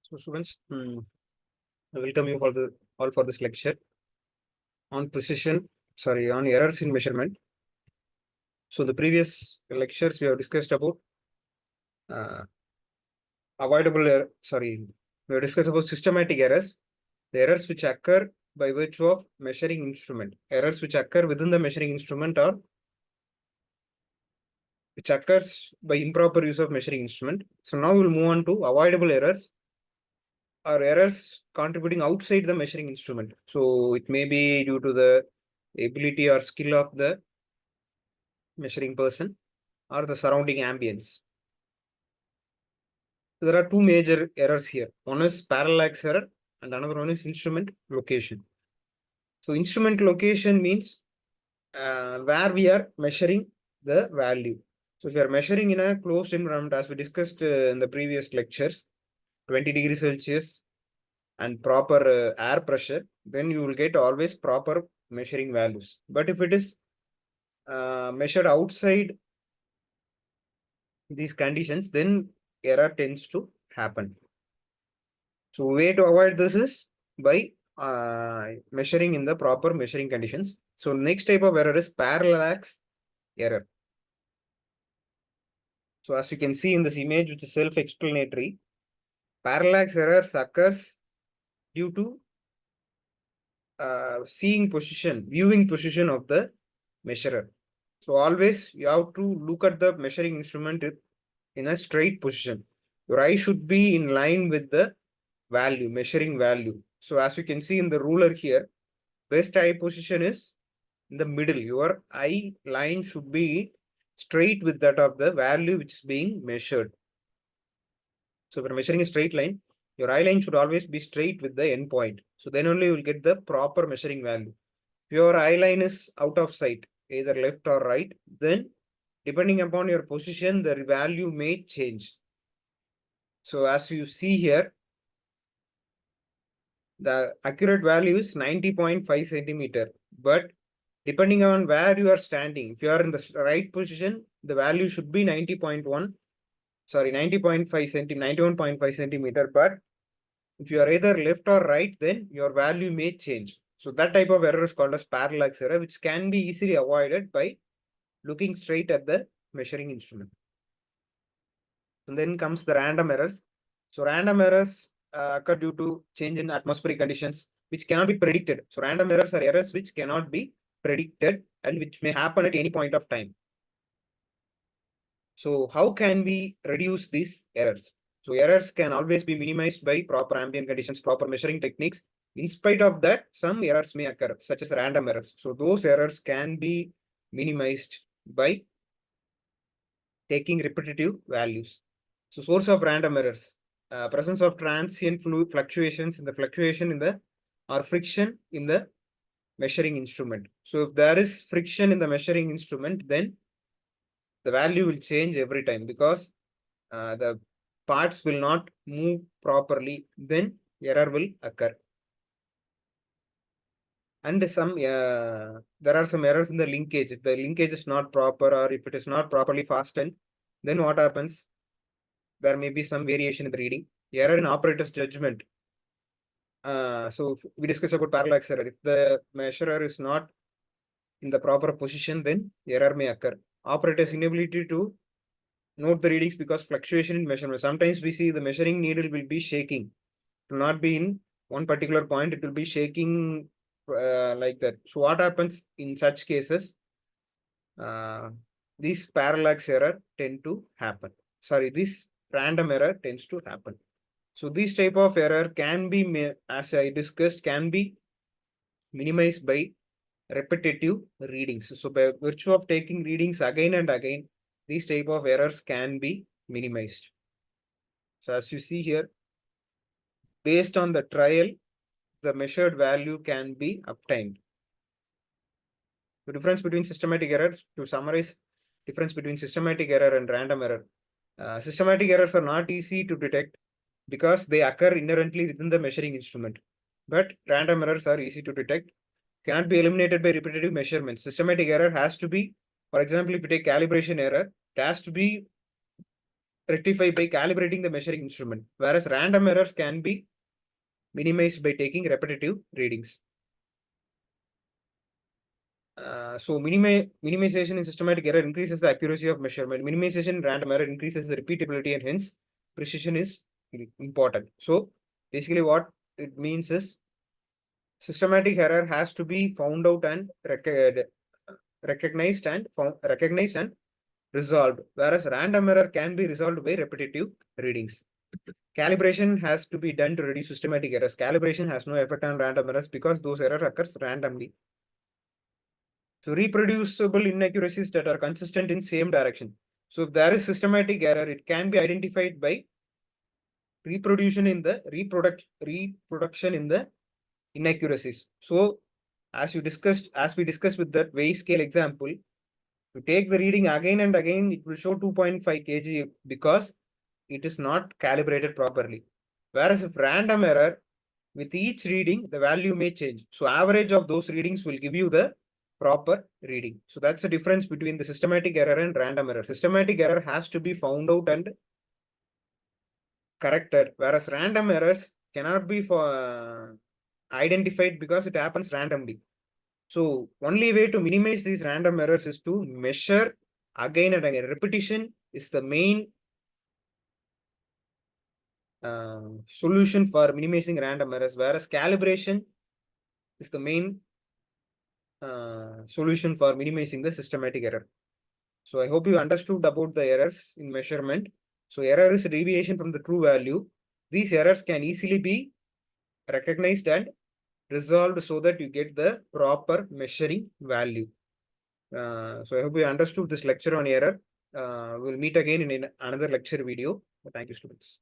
So students, I welcome you all for this lecture on on errors in measurement. So the previous lectures we have discussed about uh, we have discussed about systematic errors, the errors which occur by virtue of measuring instrument, errors which occur within the measuring instrument or which occurs by improper use of measuring instrument. So now we'll move on to avoidable errors or errors contributing outside the measuring instrument. So it may be due to the ability or skill of the measuring person or the surrounding ambience. There are two major errors here. One is parallax error and another one is instrument location. So instrument location means where we are measuring the value. So if we are measuring in a closed environment, as we discussed in the previous lectures, 20 degrees Celsius and proper air pressure, then you will get always proper measuring values. But if it is measured outside these conditions, then error tends to happen. So way to avoid this is by measuring in the proper measuring conditions. So next type of error is parallax error. So as you can see in this image, which is self-explanatory, parallax errors occurs due to viewing position of the measurer. So always you have to look at the measuring instrument in a straight position. Your eye should be in line with the value, measuring value. So as you can see in the ruler here, best eye position is in the middle. Your eye line should be straight with that of the value which is being measured. So if you're measuring a straight line, your eye line should always be straight with the end point. So then only you will get the proper measuring value. If your eye line is out of sight, either left or right, then depending upon your position, the value may change. So as you see here, the accurate value is 90.5 centimeter. But depending on where you are standing, if you are in the right position, the value should be 90.5 centimeter. But if you are either left or right, then your value may change. So that type of error is called as parallax error, which can be easily avoided by looking straight at the measuring instrument. And then comes the random errors. So random errors occur due to change in atmospheric conditions, which cannot be predicted. So random errors are errors which cannot be predicted and which may happen at any point of time. So how can we reduce these errors? So errors can always be minimized by proper ambient conditions, proper measuring techniques. In spite of that, some errors may occur, such as random errors. So those errors can be minimized by taking repetitive values. So source of random errors, presence of transient fluid fluctuations in the or friction in the measuring instrument. So if there is friction in the measuring instrument, then the value will change every time because the parts will not move properly, then error will occur. And there are some errors in the linkage. If the linkage is not proper or if it is not properly fastened, then what happens? There may be some variation in the reading. Error in operator's judgment. So we discussed about parallax error. If the measurer is not in the proper position, then error may occur. Operator's inability to note the readings because fluctuation in measurement. Sometimes we see the measuring needle will be shaking. It will not be in one particular point. It will be shaking like that. So what happens in such cases? These parallax error tend to happen. This random error tends to happen. So this type of error can be, as I discussed, can be minimized by repetitive readings. So by virtue of taking readings again and again, these type of errors can be minimized. So as you see here, based on the trial, the measured value can be obtained. The difference between systematic errors, to summarize, difference between systematic error and random error. Systematic errors are not easy to detect because they occur inherently within the measuring instrument. But random errors are easy to detect, cannot be eliminated by repetitive measurements. Systematic error has to be, for example, if you take calibration error, it has to be rectify by calibrating the measuring instrument, whereas random errors can be minimized by taking repetitive readings. So minimization in systematic error increases the accuracy of measurement. Minimization in random error increases the repeatability, and hence precision is important. So basically what it means is systematic error has to be found out and recognized and resolved, whereas random error can be resolved by repetitive readings. Calibration has to be done to reduce systematic errors. Calibration has no effect on random errors because those errors occurs randomly. So reproducible inaccuracies that are consistent in same direction. So if there is systematic error, it can be identified by reproduction in the reproduction in the inaccuracies. So as we discussed with that weigh scale example, to take the reading again and again, it will show 2.5 kg because it is not calibrated properly. Whereas if random error, with each reading, the value may change. So average of those readings will give you the proper reading. So that's the difference between the systematic error and random error. Systematic error has to be found out and corrected, whereas random errors cannot be identified because it happens randomly. So only way to minimize these random errors is to measure again and again. Repetition is the main solution for minimizing random errors, whereas calibration is the main solution for minimizing the systematic error. So I hope you understood about the errors in measurement. So error is a deviation from the true value. These errors can easily be recognized and resolved so that you get the proper measuring value. So I hope you understood this lecture on error. We'll meet again in another lecture video. Thank you, students.